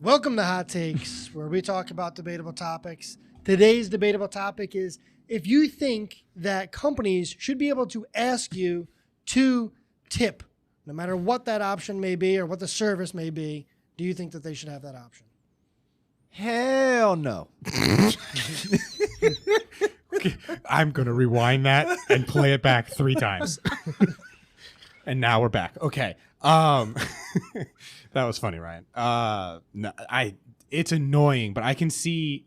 Welcome to Hot Takes, where we talk about debatable topics. Today's debatable topic is if you think that companies should be able to ask you to tip, no matter what that option may be or what the service may be, do you think that they should have that option? Hell no. I'm going to rewind that and play it back 3 times. And now we're back. Okay. That was funny, Ryan. No, it's annoying, but I can see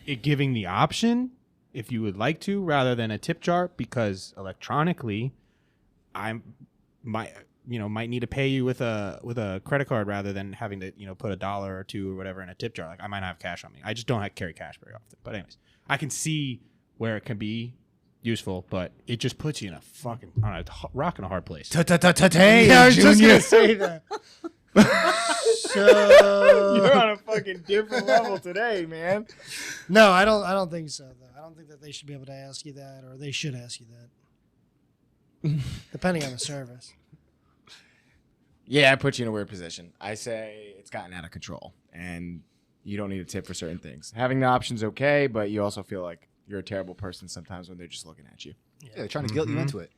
it giving the option if you would like to rather than a tip jar, because electronically might need to pay you with a credit card rather than having to, put $1 or $2 or whatever in a tip jar. Like I might not have cash on me. I just don't carry cash very often. But anyways, I can see where it can be useful, but it just puts you in a fucking rock and a hard place. Yeah, I was just gonna say that. So You're on a fucking different level today, man. no, I don't think so. Though I don't think that they should be able to ask you that, or they should ask you that, depending on the service. Yeah, I put you in a weird position. I say it's gotten out of control, and you don't need a tip for certain things. Having the option's okay, but you also feel like you're a terrible person sometimes when they're just looking at you. Yeah, they're trying to guilt you into it.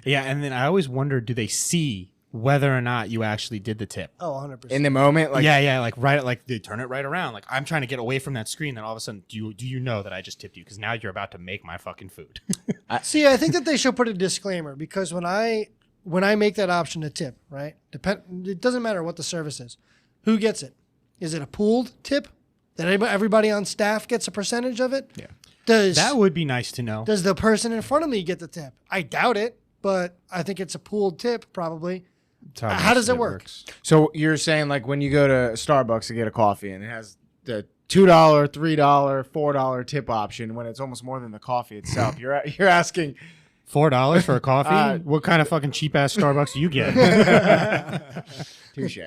Yeah, and then I always wonder, do they see whether or not you actually did the tip? Oh, 100%. In the moment, like like they turn it right around. Like I'm trying to get away from that screen, then all of a sudden, do you know that I just tipped you? Because now you're about to make my fucking food. See, I think that they should put a disclaimer, because when I make that option to tip, right? It doesn't matter what the service is. Who gets it? Is it a pooled tip that everybody on staff gets a percentage of it? Yeah. That would be nice to know. Does the person in front of me get the tip? I doubt it, but I think it's a pooled tip probably. How does it work? So you're saying like when you go to Starbucks to get a coffee and it has the $2, $3, $4 tip option when it's almost more than the coffee itself. You're asking $4 for a coffee? What kind of fucking cheap ass Starbucks do you get? touche.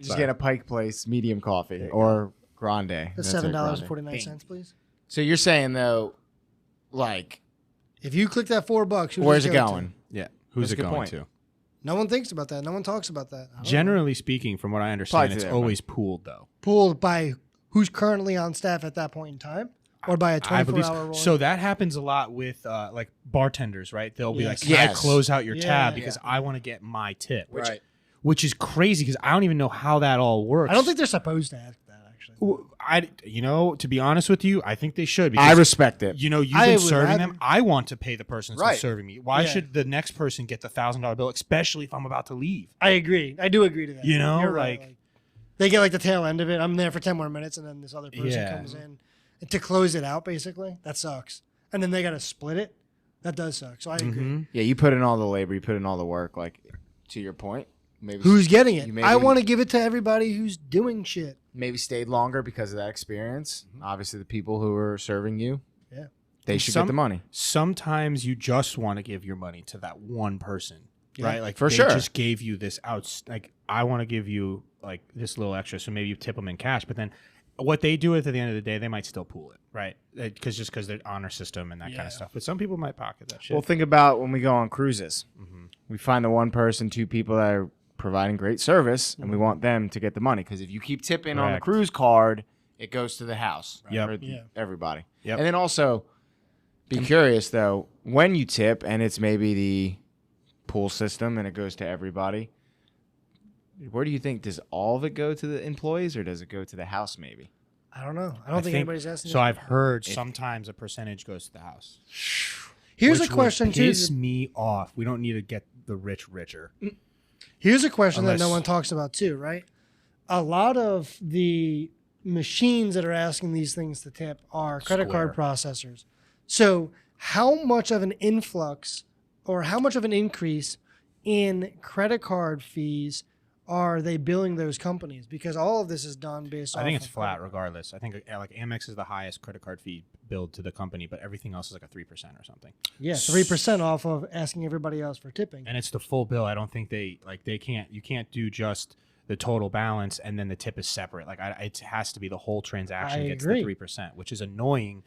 Just get a Pike Place medium coffee or grande. The That's it, $7.49, please. So you're saying though, like, If you click that $4, where's it going? Yeah. Who's That's a it good going point. to? No one thinks about that. No one talks about that. I don't know. Generally speaking, from what I understand, Applies it's to always pooled though. Pooled by who's currently on staff at that point in time, or by a I believe 24-hour roll. so. That happens a lot with like bartenders, right? They'll be like, Yes. "Can I Yes. close out your Yeah. tab because I want to get my tip?" Right. Which is crazy because I don't even know how that all works. I don't think they're supposed to ask that, actually. To be honest with you, I think they should. I respect it. You've I been would serving rather- them. I want to pay the person Right. that's serving me. Why Yeah. should the next person get the $1,000 bill, especially if I'm about to leave? I agree. I do agree to that. You know, You're right. like- they get like the tail end of it. I'm there for 10 more minutes, and then this other person Yeah. comes in to close it out, basically. That sucks. And then they got to split it. That does suck. So I agree. Mhm. Yeah, you put in all the labor, you put in all the work. Like, to your point, maybe Who's getting it? You maybe- I want to give it to everybody who's doing shit. maybe stayed longer because of that experience. Obviously, the people who are serving you, Yeah. they should Some- get the money. Sometimes you just want to give your money to that one person, Yeah, right? Like for they sure. just gave you this like I want to give you like this little extra, so maybe you tip them in cash. But then what they do at the end of the day, they might still pool it, right? Because they're honor system and that kind Yeah. of stuff. But some people might pocket that shit. Well, think about when we go on cruises. Mhm. We find the one person, 2 people that are providing great service, and we want them to get the money. Because if you keep tipping on the Correct. cruise card, it goes to the house. Yep. Or Yeah. everybody. Yep. And then also, be curious, though, when you tip and it's maybe the pool system and it goes to everybody, where do you think, does all of it go to the employees or does it go to the house maybe? I don't know. I don't think anybody's asking. So. this. I've heard sometimes a percentage goes to the house. Here's which a question would too. piss me off. We don't need to get the rich richer. Here's a question that Unless- no one talks about too, right? A lot of the machines that are asking these things to tip are credit card processors. So how much of an influx or how much of an increase in credit card fees are they billing those companies? Because all of this is done based I off think it's of flat credit. regardless. I think like Amex is the highest credit card fee billed to the company, but everything else is like a 3% or something. Yeah, 3% off of asking everybody else for tipping. And it's the full bill. I don't think you can't do just the total balance and then the tip is separate. Like it has to be the whole transaction I gets agree. the 3%, which is annoying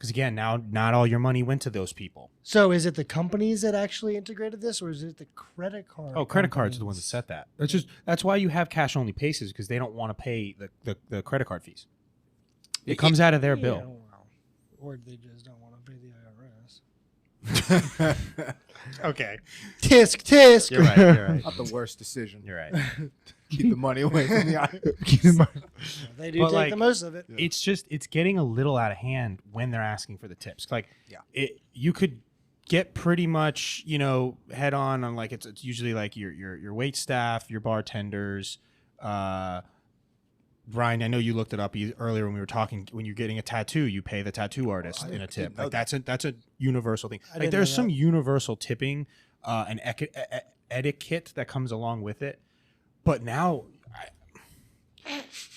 Because again, now not all your money went to those people. So is it the companies that actually integrated this, or is it the credit card? Oh, credit cards are the ones that set that. That's why you have cash only places, because they don't want to pay the credit card fees. It comes out of their bill. Well, or they just don't want to pay the IRS. Okay. Tisk. You're right. Not the worst decision. You're right. Keep the money away from the IRS. They do But, take like, the most of it. It's getting a little out of hand when they're asking for the tips. Like, you could get pretty much, head on like it's usually like your wait staff, your bartenders. Brian, I know you looked it up earlier when we were talking. When you're getting a tattoo, you pay the tattoo artist in a tip. Like that's a universal thing. Like there's some universal tipping and etiquette that comes along with it. But now,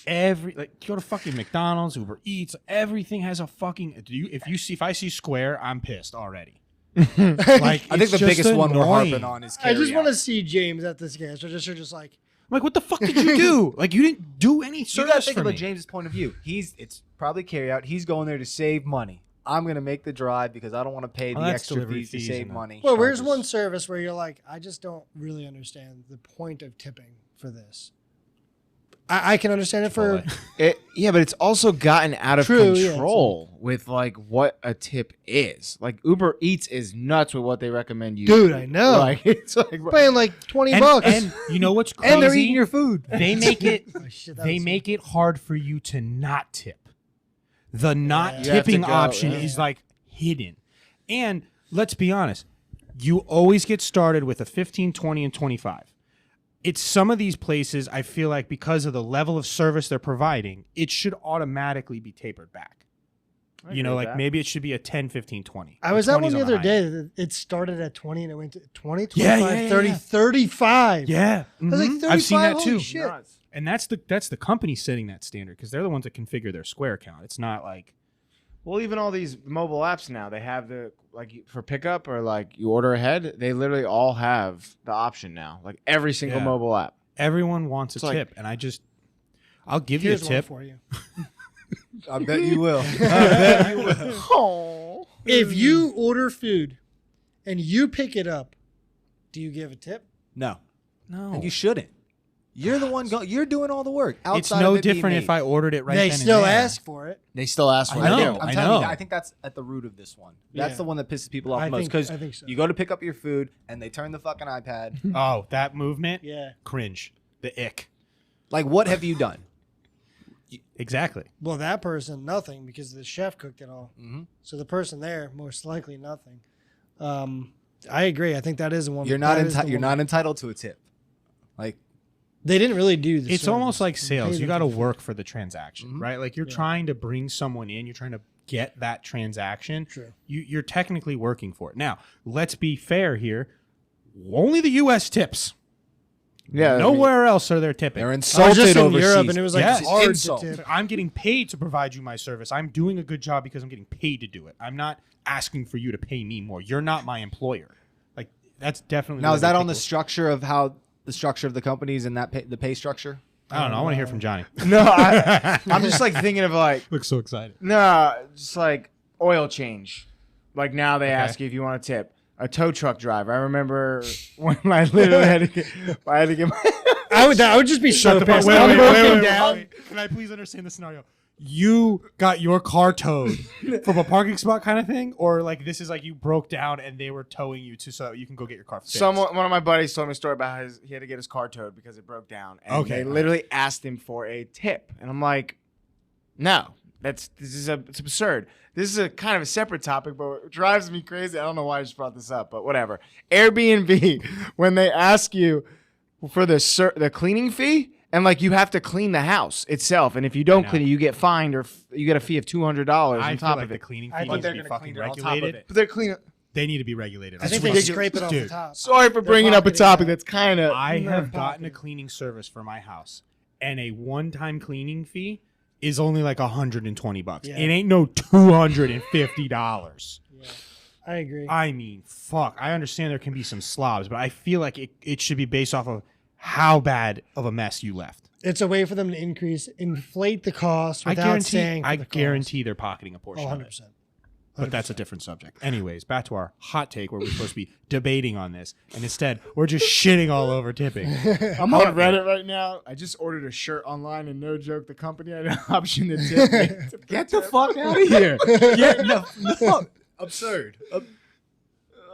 you go to fucking McDonald's, Uber Eats, everything has a fucking. If I see Square, I'm pissed already. Like I think the biggest one we're harping on is I just want to to see James at this gas register, just like. I'm like, what the fuck did you do? Like, you didn't do any service. You gotta think for about me. James's point of view. It's probably carry out. He's going there to save money. I'm gonna make the drive because I don't want to pay the that's extra delivery fees to fees save and money. Well, where's Charges. one service where you're like, I just don't really understand the point of tipping for this? I can understand it for. Yeah, but it's also gotten out of True, yeah, control with like what a tip is. Like Uber Eats is nuts with what they recommend you. Dude, I know. Like it's like Paying like $20. And you know what's crazy? And they're eating your food. They make it. Oh, shit, that They was- make it hard for you to not tip. The not Yeah. You have to tipping go, option yeah. is like hidden. And let's be honest, you always get started with a 15, 20, and 25. It's some of these places, I feel like because of the level of service they're providing, it should automatically be tapered back. Maybe it should be a 10, 15, 20. I was at 20's one the on other high day. end. That it started at 20 and it went to 20, 25, Yeah, 30, yeah. 35. Yeah. I was like, Mhm. 35, I've seen that holy too. shit. And that's the company setting that standard because they're the ones that configure their Square account. It's not like Well, even all these mobile apps now, they have the for pickup or like you order ahead. They literally all have the option now. Like every single Yeah. mobile app. everyone wants a It's like- tip, and I'll give Here's you a one tip. for you. I bet you will. Oh. If you order food and you pick it up, do you give a tip? No, No, and you shouldn't. You're the one. You're doing all the work. it's Outside no of it being different if made. I ordered it right they then still and there. ask for it. They still ask for I it. know, I'm I telling you, know. I think that's at the root of this one. That's Yeah. the one that pisses people off I most think- because I think so. you go to pick up your food and they turn the fucking iPad. Oh, that movement, Yeah. cringe, the ick. Like, what have you done? Exactly. Well, that person, nothing because the chef cooked it all. Mm-hmm. So the person there, most likely nothing. I agree. I think that is the one. You're not that is the you're one. not entitled to a tip. Like, They didn't really do this. It's almost like sales. You got to work for the transaction, Mhm. right? Like you're Yeah. trying to bring someone in. You're trying to get that transaction. True. You're technically working for it. Now, let's be fair here. Only the U.S. tips. Yeah. Nowhere else are there tipping. they're I was insulted just in overseas. Europe and it was like Yes. hard Insult. to tip. I'm getting paid to provide you my service. I'm doing a good job because I'm getting paid to do it. I'm not asking for you to pay me more. You're not my employer. Like that's definitely Now, where is that they on the take structure of how the structure of the companies and that the pay structure? I don't know. I want to hear from Johnny. No, I'm just like thinking of like Looks so excited. no, just like oil change. Like now they ask you if you want a tip. A tow truck driver. I remember when I literally had to get my I would just be so Shut the pissed. fuck. I'm Wait, broken down. Can I please understand the scenario? You got your car towed from a parking spot kind of thing, or like this is like you broke down and they were towing you to so you can go get your car fixed. one of my buddies told me a story about how he had to get his car towed because it broke down. And Okay. they literally asked him for a tip. And I'm like, no, it's absurd. This is a kind of a separate topic, but it drives me crazy. I don't know why I just brought this up, but whatever. Airbnb, when they ask you for the cleaning fee, and like you have to clean the house itself, and if you don't know. clean it, you get fined or you get a fee of $200 I on feel top like of the it. cleaning I fee think needs to they're be gonna fucking clean it on top of regulated. it. But they're cleaning. They need to be regulated. I think That's they ridiculous. scrape it off the Dude, top. Sorry for They're bringing up a pocketing topic that. that's kind of. I They're have gotten a pocketing. cleaning service for my house, and a one-time cleaning fee is only like $120. Yeah. It ain't no $250. Yeah, I agree. I mean, fuck. I understand there can be some slobs, but I feel like it should be based off of how bad of a mess you left. It's a way for them to inflate the cost without saying. I for the guarantee they're pocketing a cost. portion Oh, of it. 100%. But that's a different subject. Anyways, back to our hot take where we're supposed to be debating on this. And instead, we're just shitting all over tipping. I'm on Reddit right now. I just ordered a shirt online, and no joke, the company had an option to tip me. Get the fuck out of here. No. Absurd.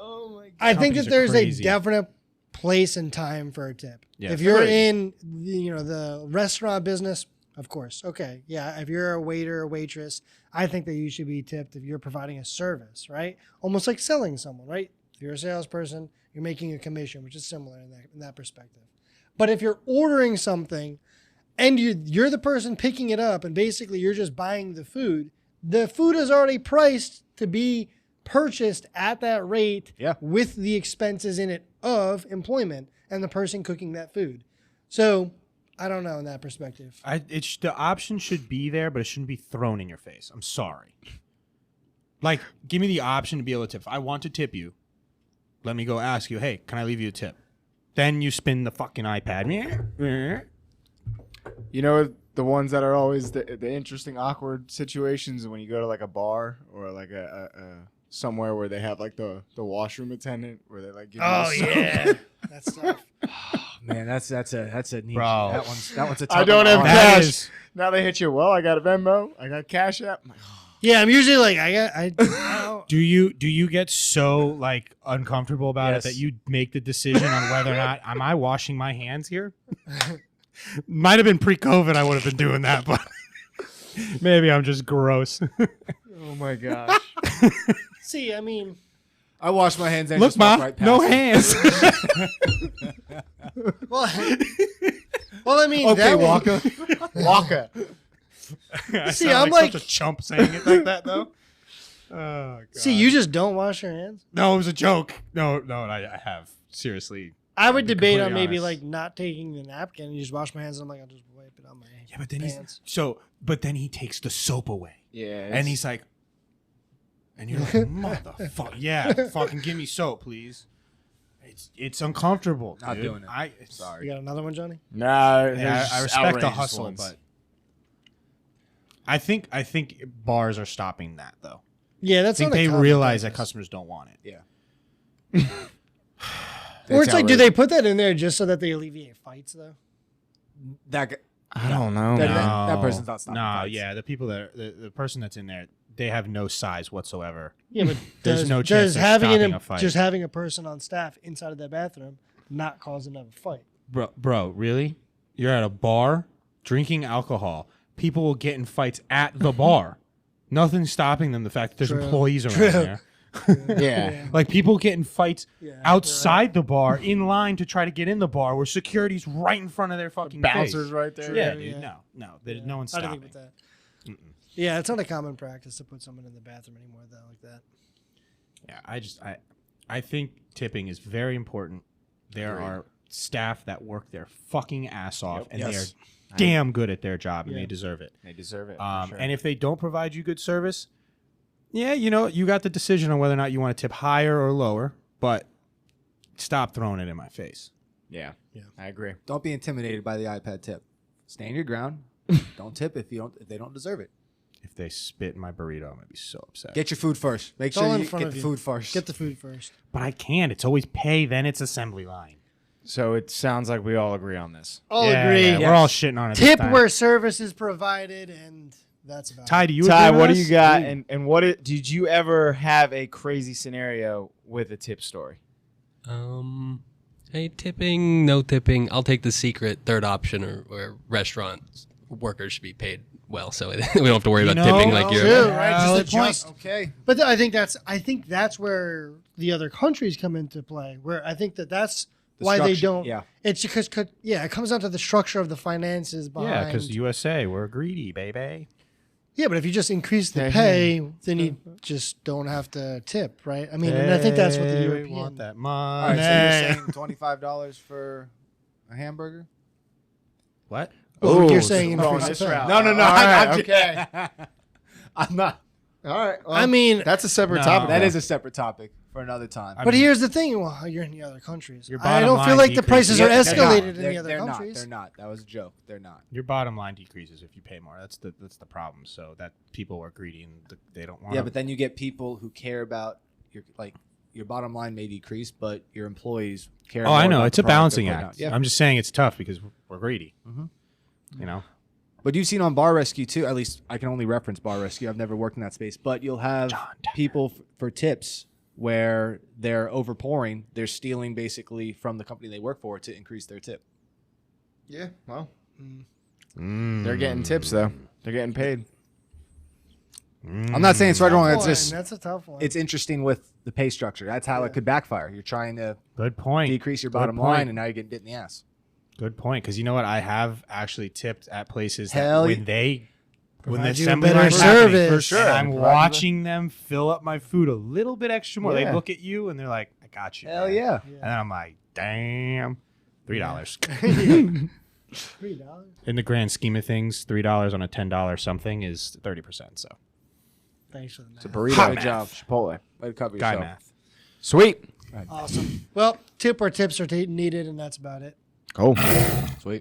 Oh my god. I think Companies that are there's crazy. a definite place and time for a tip. Yeah, if you're agreed. in the restaurant business, of course. Okay. Yeah. If you're a waiter or waitress, I think that you should be tipped if you're providing a service, right? Almost like selling someone, right? If you're a salesperson, you're making a commission, which is similar in that perspective. But if you're ordering something and you're the person picking it up and basically you're just buying the food is already priced to be purchased at that rate with the expenses in it of employment and the person cooking that food. So I don't know in that perspective. The option should be there, but it shouldn't be thrown in your face. I'm sorry. Like, give me the option to be able to tip. If I want to tip you, let me go ask you, hey, can I leave you a tip? Then you spin the fucking iPad. You know the ones that are always the interesting, awkward situations when you go to like a bar or like a somewhere where they have like the washroom attendant where they like give you soap. That's tough. Man, that's a neat. Bro. That one's a tough I don't one. have Oh, That cash. is- Now they hit you. Well, I got a Venmo. I got Cash App. I'm like, Yeah, I'm usually like I don't- Do you get so like uncomfortable about Yes. it that you make the decision on whether or not am I washing my hands here? Might have been pre-COVID. I would have been doing that, but maybe I'm just gross. oh my gosh. see. I mean, I wash my hands and Look, just walk Ma, right past no it. hands. well, I mean, Okay, that Walker. Walker. I See, sound I'm like like- such a chump saying it like that, though. Oh, God. See, you just don't wash your hands. No, it was a joke. No, I have seriously. I would be debate on completely maybe honest. like not taking the napkin and you just wash my hands. And I'm like, I'll just wipe it on my Yeah, but then pants. but then he takes the soap away, Yeah. and he's like, and you're like, motherfucker, yeah, fucking give me soap, please. It's uncomfortable. Not dude. doing it. You Sorry. got another one, Johnny? Nah, Yeah, I respect the outrageous hustle, ones. but I think bars are stopping that though. Yeah, I that's think not a they common realize that practice. customers don't want it. Yeah. Or it's like, do they put that in there just so that they alleviate fights, though? That guy, I don't know. That- man. that person's not stopping No, fights. yeah, the people that the person that's in there, they have no size whatsoever. Yeah, but There's no chance does they're having stopping a fight. just having a person on staff inside of that bathroom not cause another fight? Bro, really? You're at a bar drinking alcohol. People will get in fights at the bar. Nothing's stopping them. The fact that there's True. employees around True. there. Yeah. Like people get in fights Yeah, outside the bar in line to try to get in the bar where security's right in front of their fucking Bouncers face. right there. Yeah, Yeah. dude. No. There's no one's I didn't stopping. think about that. Yeah, it's not a common practice to put someone in the bathroom anymore, though, like that. Yeah, I think tipping is very important. There Agreed. are staff that work their fucking ass off, and Yes. they are damn good at their job, and Yeah. they deserve it. They deserve it. for sure. And if they don't provide you good service, yeah, you got the decision on whether or not you want to tip higher or lower, but stop throwing it in my face. yeah. Yeah. I agree. don't be intimidated by the iPad tip. Stand your ground. Don't tip if they don't deserve it. If they spit in my burrito, I'm gonna be so upset. Get your food first. Make It's all sure in you front get of the you. food first. Get the food first. But I can't. It's always pay, then it's assembly line. So it sounds like we all agree on this. All Yeah, agree. yeah, we're all shitting on it. Tip this time. where service is provided, and that's about Ty, it. do you Ty, agree what with do you us? got? And did you ever have a crazy scenario with a tip story? Hey, tipping, no tipping. I'll take the secret third option, or restaurant workers should be paid well, so we don't have to worry about tipping like True, you're. right? Valid Just point. adjust. Okay. But I think that's where the other countries come into play. Where I think that's The why they structure, don't. yeah. It's because it comes down to the structure of the finances behind. Yeah, because USA, we're greedy, baby. Yeah, but if you just increase the pay, then you just don't have to tip, right? I mean, and I think that's what the Hey, we European. want that All money. right, so you're saying $25 for a hamburger? What? Oh, you're so saying we're going increase this the pay. route. No. All right, I'm okay. I'm not. All right. well, I mean, that's a separate No. topic. That though. is a separate topic. for another time. But here's the thing: well, you're in the other countries. Your I bottom don't feel line like the prices are decreases. escalated in They're the other not. countries. They're not. That was a joke. They're not. Your bottom line decreases if you pay more. That's the problem. So that people are greedy and they don't want. Yeah, but then you get people who care about your bottom line may decrease, but your employees care. Oh, more I know. about It's the a product balancing they're putting act. out. Yeah. I'm just saying it's tough because we're greedy. Mhm. You know. But you've seen on Bar Rescue too. At least I can only reference Bar Rescue. I've never worked in that space, but you'll have people for tips where they're overpouring. They're stealing basically from the company they work for to increase their tip. Yeah, well, they're getting tips though. They're getting paid. I'm not saying it's right or wrong. It's Boy, just that's a tough one. it's interesting with the pay structure. That's how it could backfire. You're trying to Good point. decrease your Good bottom point. line, and now you're getting bit in the ass. Good point. Because you know what? I have actually tipped at places Hell that yeah. when the Provide you assembly better line's happening, service. For sure. and I'm Provide you watching them fill up my food a little bit extra more. Yeah. They look at you and they're like, "I got you." Hell man." yeah. And then I'm like, "Damn, $3." $3. In the grand scheme of things, $3 on a $10 something is 30%. So Thanks for the It's a math. burrito. Hot Good math. job, Chipotle. Way to cover guy yourself. math. Sweet. Awesome. Well, tip where tips are needed, and that's about it. Cool. Sweet.